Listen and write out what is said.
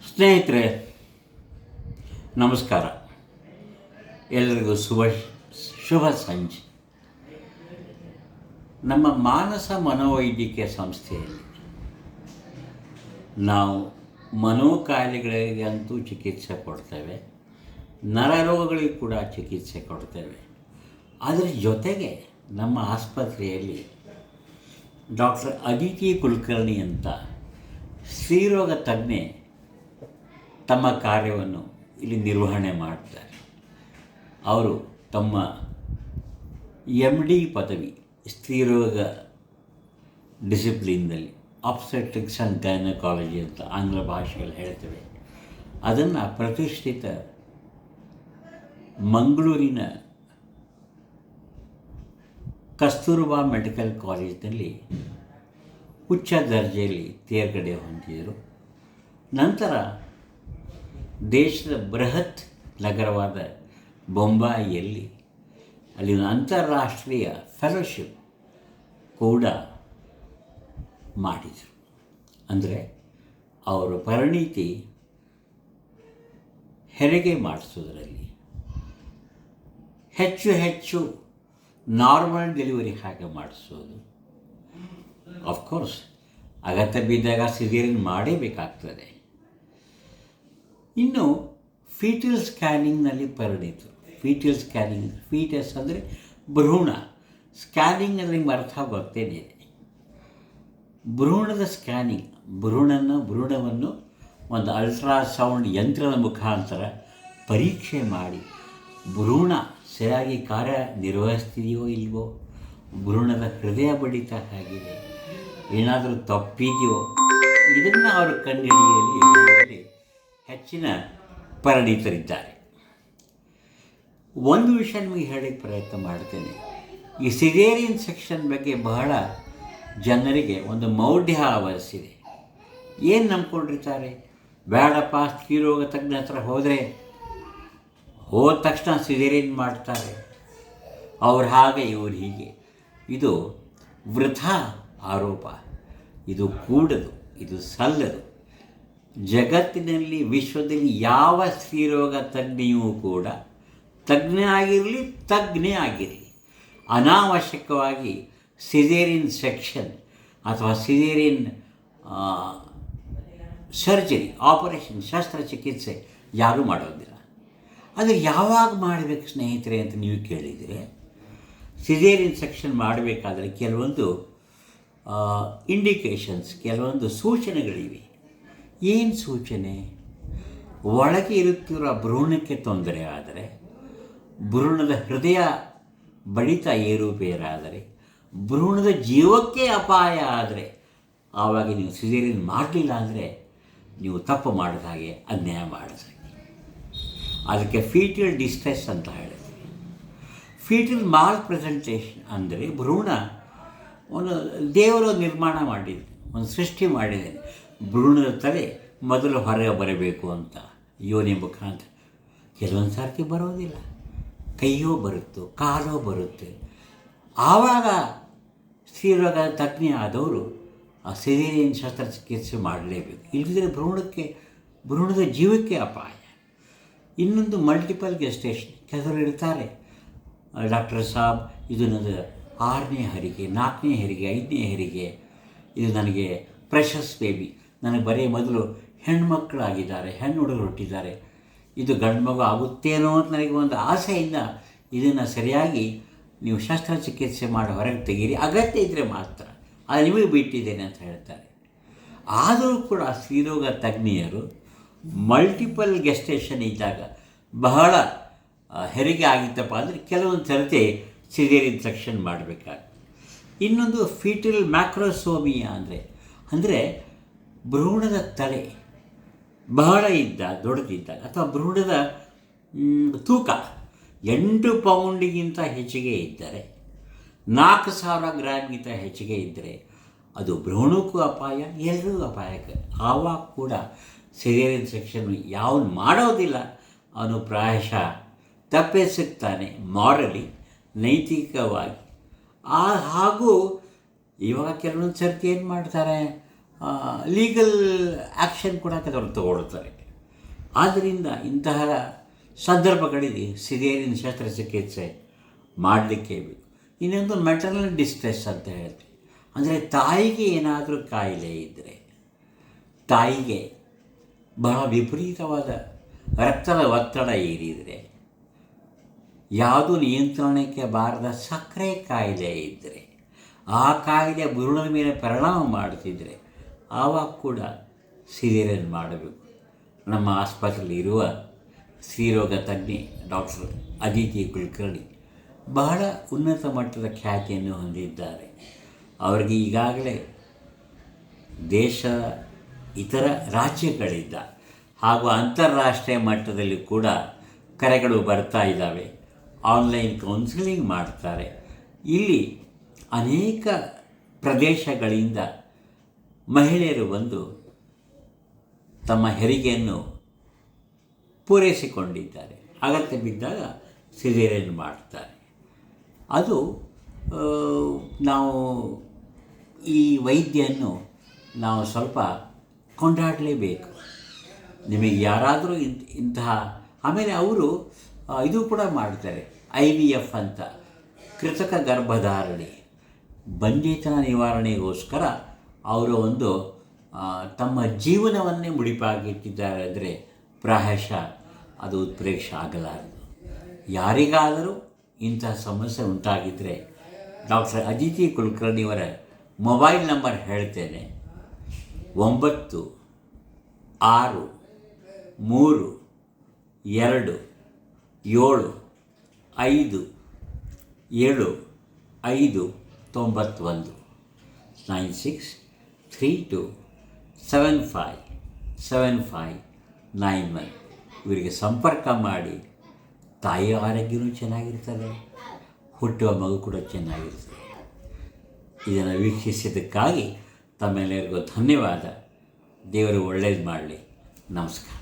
ಸ್ನೇಹಿತರೆ, ನಮಸ್ಕಾರ. ಎಲ್ಲರಿಗೂ ಶುಭ ಸಂಜೆ. ನಮ್ಮ ಮಾನಸ ಮನೋವೈದ್ಯಕೀಯ ಸಂಸ್ಥೆಯಲ್ಲಿ ನಾವು ಮನೋಕಾಯಿಲೆಗಳಿಗಂತೂ ಚಿಕಿತ್ಸೆ ಕೊಡ್ತೇವೆ, ನರರೋಗಗಳಿಗೆ ಕೂಡ ಚಿಕಿತ್ಸೆ ಕೊಡ್ತೇವೆ. ಅದರ ಜೊತೆಗೆ ನಮ್ಮ ಆಸ್ಪತ್ರೆಯಲ್ಲಿ ಡಾಕ್ಟರ್ ಅದಿತಿ ಕುಲಕರ್ಣಿ ಅಂತ ಸ್ತ್ರೀರೋಗ ತಜ್ಞೆ ತಮ್ಮ ಕಾರ್ಯವನ್ನು ಇಲ್ಲಿ ನಿರ್ವಹಣೆ ಮಾಡ್ತಾರೆ. ಅವರು ತಮ್ಮ MD ಪದವಿ ಸ್ತ್ರೀರೋಗ ಡಿಸಿಪ್ಲಿನ್ನಲ್ಲಿ ಆಬ್ಸ್ಟೆಟ್ರಿಕ್ಸ್ ಆ್ಯಂಡ್ ಗೈನಕಾಲಜಿ ಅಂತ ಆಂಗ್ಲ ಭಾಷೆಯಲ್ಲಿ ಹೇಳ್ತೇವೆ. ಅದನ್ನು ಪ್ರತಿಷ್ಠಿತ ಮಂಗಳೂರಿನ ಕಸ್ತೂರ್ಬಾ ಮೆಡಿಕಲ್ ಕಾಲೇಜಿನಲ್ಲಿ ಉಚ್ಚ ದರ್ಜೆಯಲ್ಲಿ ತೇರ್ಗಡೆ ಹೊಂದಿದರು. ನಂತರ ದೇಶದ ಬೃಹತ್ ನಗರವಾದ ಬೊಂಬಾಯಿಯಲ್ಲಿ ಅಲ್ಲಿನ ಅಂತಾರಾಷ್ಟ್ರೀಯ ಫೆಲೋಶಿಪ್ ಕೂಡ ಮಾಡಿದರು. ಅಂದರೆ ಅವರ ಪರಿಣಿತಿ ಹೆರಿಗೆ ಮಾಡಿಸೋದ್ರಲ್ಲಿ, ಹೆಚ್ಚು ನಾರ್ಮಲ್ ಡೆಲಿವರಿ ಹಾಗೆ ಮಾಡಿಸೋದು. ಆಫ್ಕೋರ್ಸ್ ಅಗತ್ಯ ಬಿದ್ದಾಗ ಸಿಸೇರಿಯನ್ ಮಾಡೇಬೇಕಾಗ್ತದೆ. ಇನ್ನು ಫೀಟಲ್ ಸ್ಕ್ಯಾನಿಂಗ್ನಲ್ಲಿ ಪರಿಣಿತರು. ಫೀಟಸ್ ಅಂದರೆ ಭ್ರೂಣ. ಸ್ಕ್ಯಾನಿಂಗ್ ಅಂದರೆ ನಿಮ್ಗೆ ಅರ್ಥ ಗೊತ್ತೇನೆ. ಭ್ರೂಣದ ಸ್ಕ್ಯಾನಿಂಗ್, ಭ್ರೂಣವನ್ನು ಒಂದು ಅಲ್ಟ್ರಾಸೌಂಡ್ ಯಂತ್ರದ ಮುಖಾಂತರ ಪರೀಕ್ಷೆ ಮಾಡಿ ಭ್ರೂಣ ಸರಿಯಾಗಿ ಕಾರ್ಯನಿರ್ವಹಿಸ್ತಿದೆಯೋ ಇಲ್ವೋ, ಭ್ರೂಣದ ಹೃದಯ ಬಡಿತ ಹೇಗಿದೆ, ಏನಾದರೂ ತಪ್ಪಿದೆಯೋ, ಇದನ್ನು ಅವರು ಕಂಡುಹಿಡಿಯುವಲ್ಲಿ ಹೆಚ್ಚಿನ ಪರಿಣಿತರಿದ್ದಾರೆ. ಒಂದು ವಿಷಯ ನಿಮಗೆ ಹೇಳಕ್ಕೆ ಪ್ರಯತ್ನ ಮಾಡ್ತೇನೆ. ಈ ಸಿಸೇರಿಯನ್ ಸೆಕ್ಷನ್ ಬಗ್ಗೆ ಬಹಳ ಜನರಿಗೆ ಒಂದು ಮೌಢ್ಯಾವಸಿದೆ. ಏನು ನಂಬ್ಕೊಂಡಿರ್ತಾರೆ, ಬೇಡಪ್ಪ ಸ್ತ್ರೀರೋಗ ತಜ್ಞ ಹತ್ರ ಹೋದ ತಕ್ಷಣ ಸಿಸೇರಿಯನ್ ಮಾಡ್ತಾರೆ, ಅವ್ರು ಹಾಗೆ ಇವ್ರು ಹೀಗೆ. ಇದು ವೃಥಾ ಆರೋಪ. ಇದು ಕೂಡದು, ಇದು ಸಲ್ಲದು. ಜಗತ್ತಿನಲ್ಲಿ, ವಿಶ್ವದಲ್ಲಿ ಯಾವ ಸ್ತ್ರೀರೋಗ ತಜ್ಞೆಯೂ ಕೂಡ ತಜ್ಞೆ ಆಗಿರಲಿ ಅನಾವಶ್ಯಕವಾಗಿ ಸಿಸೇರಿಯನ್ ಸೆಕ್ಷನ್ ಅಥವಾ ಸಿಸೇರಿಯನ್ ಸರ್ಜರಿ, ಆಪರೇಷನ್, ಶಸ್ತ್ರಚಿಕಿತ್ಸೆ ಯಾರೂ ಮಾಡೋದಿಲ್ಲ. ಅದು ಯಾವಾಗ ಮಾಡಬೇಕು ಸ್ನೇಹಿತರೆ ಅಂತ ನೀವು ಕೇಳಿದರೆ, ಸಿಸೇರಿಯನ್ ಸೆಕ್ಷನ್ ಮಾಡಬೇಕಾದ್ರೆ ಕೆಲವೊಂದು ಇಂಡಿಕೇಶನ್ಸ್, ಕೆಲವೊಂದು ಸೂಚನೆಗಳಿವೆ. ಏನು ಸೂಚನೆ? ಒಳಗೆ ಇರುತ್ತಿರುವ ಭ್ರೂಣಕ್ಕೆ ತೊಂದರೆ ಆದರೆ, ಭ್ರೂಣದ ಹೃದಯ ಬಡಿತ ಏರುಪೇರಾದರೆ, ಭ್ರೂಣದ ಜೀವಕ್ಕೆ ಅಪಾಯ ಆದರೆ, ಆವಾಗ ನೀವು ಸಿಸೇರಿಯನ್ ಮಾಡಲಿಲ್ಲ ಅಂದರೆ ನೀವು ತಪ್ಪು ಮಾಡಿದ ಹಾಗೆ, ಅನ್ಯಾಯ ಮಾಡಿದ ಹಾಗೆ. ಅದಕ್ಕೆ ಫೀಟಲ್ ಡಿಸ್ಟ್ರೆಸ್ ಅಂತ ಹೇಳ್ತೀವಿ. ಫೀಟಲ್ ಮಾಲ್ ಪ್ರೆಸೆಂಟೇಷನ್ ಅಂದರೆ ಭ್ರೂಣ ಒಂದು ದೇವರು ನಿರ್ಮಾಣ ಮಾಡಿದೆ, ಒಂದು ಸೃಷ್ಟಿ ಮಾಡಿದ್ದೇನೆ. ಭ್ರೂಣದ ತಲೆ ಮೊದಲು ಹೊರಗೆ ಬರಬೇಕು ಅಂತ ಯೋನಿ ಮುಖಾಂತರ. ಕೆಲವೊಂದು ಸರ್ತಿ ಬರೋದಿಲ್ಲ, ಕೈಯೋ ಬರುತ್ತೋ, ಕಾಲೋ ಬರುತ್ತೆ. ಆವಾಗ ಸ್ತ್ರೀರೋಗ ತಜ್ಞೆ ಆದವರು ಆ ಸಿಸೇರಿಯನ್ ಶಸ್ತ್ರಚಿಕಿತ್ಸೆ ಮಾಡಲೇಬೇಕು. ಇಲ್ಲದಿದ್ದರೆ ಭ್ರೂಣದ ಜೀವಕ್ಕೆ ಅಪಾಯ. ಇನ್ನೊಂದು ಮಲ್ಟಿಪಲ್ ಗೆಸ್ಟೇಷನ್. ಕೆಲವರು ಇರ್ತಾರೆ, ಡಾಕ್ಟರ್ ಸಾಬ್ ಇದು ನನ್ನ 6ನೇ ಹೆರಿಗೆ, 4ನೇ ಹೆರಿಗೆ, 5ನೇ ಹೆರಿಗೆ, ಇದು ನನಗೆ ಪ್ರೆಷಸ್ ಬೇಬಿ, ನನಗೆ ಬರೀ ಮೊದಲು ಹೆಣ್ಣುಮಕ್ಕಳಾಗಿದ್ದಾರೆ, ಹೆಣ್ಣು ಹುಡುಗರು ಹುಟ್ಟಿದ್ದಾರೆ, ಇದು ಗಂಡು ಮಗು ಆಗುತ್ತೇನೋ ಅಂತ ನನಗೆ ಒಂದು ಆಸೆಯಿಂದ ಇದನ್ನು ಸರಿಯಾಗಿ ನೀವು ಶಸ್ತ್ರಚಿಕಿತ್ಸೆ ಮಾಡಿ ಹೊರಗೆ ತೆಗೀರಿ, ಅಗತ್ಯ ಇದ್ದರೆ ಮಾತ್ರ, ಅದು ನಿಮಗೆ ಬಿಟ್ಟಿದ್ದೇನೆ ಅಂತ ಹೇಳ್ತಾರೆ. ಆದರೂ ಕೂಡ ಸ್ತ್ರೀರೋಗ ತಜ್ಞೆಯರು ಮಲ್ಟಿಪಲ್ ಗೆಸ್ಟೇಷನ್ ಇದ್ದಾಗ, ಬಹಳ ಹೆರಿಗೆ ಆಗಿತ್ತಪ್ಪ ಅಂದರೆ ಕೆಲವೊಂದು ಸರ್ತಿ ಸಿಸೇರಿಯನ್ ಸೆಕ್ಷನ್ ಮಾಡಬೇಕಾಗುತ್ತೆ. ಇನ್ನೊಂದು ಫೀಟಲ್ ಮ್ಯಾಕ್ರೋಸೋಮಿಯಾ ಅಂದರೆ ಭ್ರೂಣದ ತಲೆ ಬಹಳ ದೊಡ್ಡದಿದ್ದಾಗ, ಅಥವಾ ಭ್ರೂಣದ ತೂಕ 8 ಪೌಂಡಿಗಿಂತ ಹೆಚ್ಚಿಗೆ ಇದ್ದರೆ, 4000 ಗ್ರಾಮ್ಗಿಂತ ಹೆಚ್ಚಿಗೆ ಇದ್ದರೆ ಅದು ಭ್ರೂಣಕ್ಕೂ ಅಪಾಯ, ಎಲ್ಲರಿಗೂ ಅಪಾಯಕ. ಆವಾಗ ಕೂಡ ಸಿಸೇರಿಯನ್ ಸೆಕ್ಷನ್ ಯಾವನು ಮಾಡೋದಿಲ್ಲ ಅವನು ಪ್ರಾಯಶಃ ತಪ್ಪೆಸಗ್ತಾನೆ, ಮಾರಲಿ, ನೈತಿಕವಾಗಿ. ಹಾಗೂ ಇವಾಗ ಕೆಲವೊಂದು ಸರ್ತಿ ಏನು ಮಾಡ್ತಾರೆ, ಲೀಗಲ್ ಆ್ಯಕ್ಷನ್ ಕೂಡ ಅವರು ತಗೊಳ್ತಾರೆ. ಆದ್ದರಿಂದ ಇಂತಹ ಸಂದರ್ಭಗಳಲ್ಲಿ ಸಿಸೇರಿಯನ್ ಶಸ್ತ್ರಚಿಕಿತ್ಸೆ ಮಾಡಲಿಕ್ಕೆ ಬೇಕು. ಇನ್ನೊಂದು ಮೆಟರ್ನಲ್ ಡಿಸ್ಟ್ರೆಸ್ ಅಂತ ಹೇಳ್ತೀವಿ. ಅಂದರೆ ತಾಯಿಗೆ ಏನಾದರೂ ಕಾಯಿಲೆ ಇದ್ದರೆ, ತಾಯಿಗೆ ಬಹಳ ವಿಪರೀತವಾದ ರಕ್ತದ ಒತ್ತಡ ಏರಿದರೆ, ಯಾವುದೂ ನಿಯಂತ್ರಣಕ್ಕೆ ಬಾರದ ಸಕ್ಕರೆ ಕಾಯಿಲೆ ಇದ್ದರೆ, ಆ ಕಾಯಿಲೆ ಭ್ರೂಣದ ಮೇಲೆ ಪರಿಣಾಮ ಮಾಡ್ತಿದ್ದರೆ ಆವಾಗ ಕೂಡ ಸಿಸೇರಿಯನ್ ಮಾಡಬೇಕು. ನಮ್ಮ ಆಸ್ಪತ್ರೆಯಲ್ಲಿ ಇರುವ ಸ್ತ್ರೀರೋಗ ತಜ್ಞೆ ಡಾಕ್ಟರ್ ಅದಿತಿ ಕುಲಕರ್ಣಿ ಬಹಳ ಉನ್ನತ ಮಟ್ಟದ ಖ್ಯಾತಿಯನ್ನು ಹೊಂದಿದ್ದಾರೆ. ಅವರಿಗೆ ಈಗಾಗಲೇ ದೇಶದ ಇತರ ರಾಜ್ಯಗಳಿಂದ ಹಾಗೂ ಅಂತಾರಾಷ್ಟ್ರೀಯ ಮಟ್ಟದಲ್ಲಿ ಕೂಡ ಕರೆಗಳು ಬರ್ತಾ ಇದ್ದಾವೆ. ಆನ್ಲೈನ್ ಕೌನ್ಸಿಲಿಂಗ್ ಮಾಡ್ತಾರೆ. ಇಲ್ಲಿ ಅನೇಕ ಪ್ರದೇಶಗಳಿಂದ ಮಹಿಳೆಯರು ಬಂದು ತಮ್ಮ ಹೆರಿಗೆಯನ್ನು ಪೂರೈಸಿಕೊಂಡಿದ್ದಾರೆ. ಅಗತ್ಯ ಬಿದ್ದಾಗ ಸಿಸೇರಿಯನ್ ಮಾಡ್ತಾರೆ. ಅದು ನಾವು ಈ ವೈದ್ಯನ್ನು ನಾವು ಸ್ವಲ್ಪ ಕೊಂಡಾಡಲೇಬೇಕು. ನಿಮಗೆ ಯಾರಾದರೂ ಇಂತಹ ಆಮೇಲೆ ಅವರು ಇದು ಕೂಡ ಮಾಡ್ತಾರೆ, IVF ಅಂತ, ಕೃತಕ ಗರ್ಭಧಾರಣೆ, ಬಂಜೇತನ ನಿವಾರಣೆಗೋಸ್ಕರ ಅವರು ಒಂದು ತಮ್ಮ ಜೀವನವನ್ನೇ ಮುಡಿಪಾಗಿಟ್ಟಿದ್ದಾರೆ. ಅಂದರೆ ಪ್ರಾಯಶಃ ಅದು ಉತ್ಪ್ರೇಕ್ಷೆ ಆಗಲಾರದು. ಯಾರಿಗಾದರೂ ಇಂತಹ ಸಮಸ್ಯೆ ಉಂಟಾಗಿದ್ದರೆ ಡಾಕ್ಟರ್ ಅದಿತಿ ಕುಲಕರ್ಣಿಯವರ ಮೊಬೈಲ್ ನಂಬರ್ ಹೇಳ್ತೇನೆ: 9632757591 9632757591 ಇವರಿಗೆ ಸಂಪರ್ಕ ಮಾಡಿ. ತಾಯಿಯ ಆರೋಗ್ಯವೂ ಚೆನ್ನಾಗಿರ್ತದೆ, ಹುಟ್ಟುವ ಮಗು ಕೂಡ ಚೆನ್ನಾಗಿರ್ತದೆ. ಇದನ್ನು ವೀಕ್ಷಿಸಿದ್ದಕ್ಕಾಗಿ ತಮ್ಮೆಲ್ಲರಿಗೂ ಧನ್ಯವಾದ. ದೇವರು ಒಳ್ಳೆಯದು ಮಾಡಲಿ. ನಮಸ್ಕಾರ.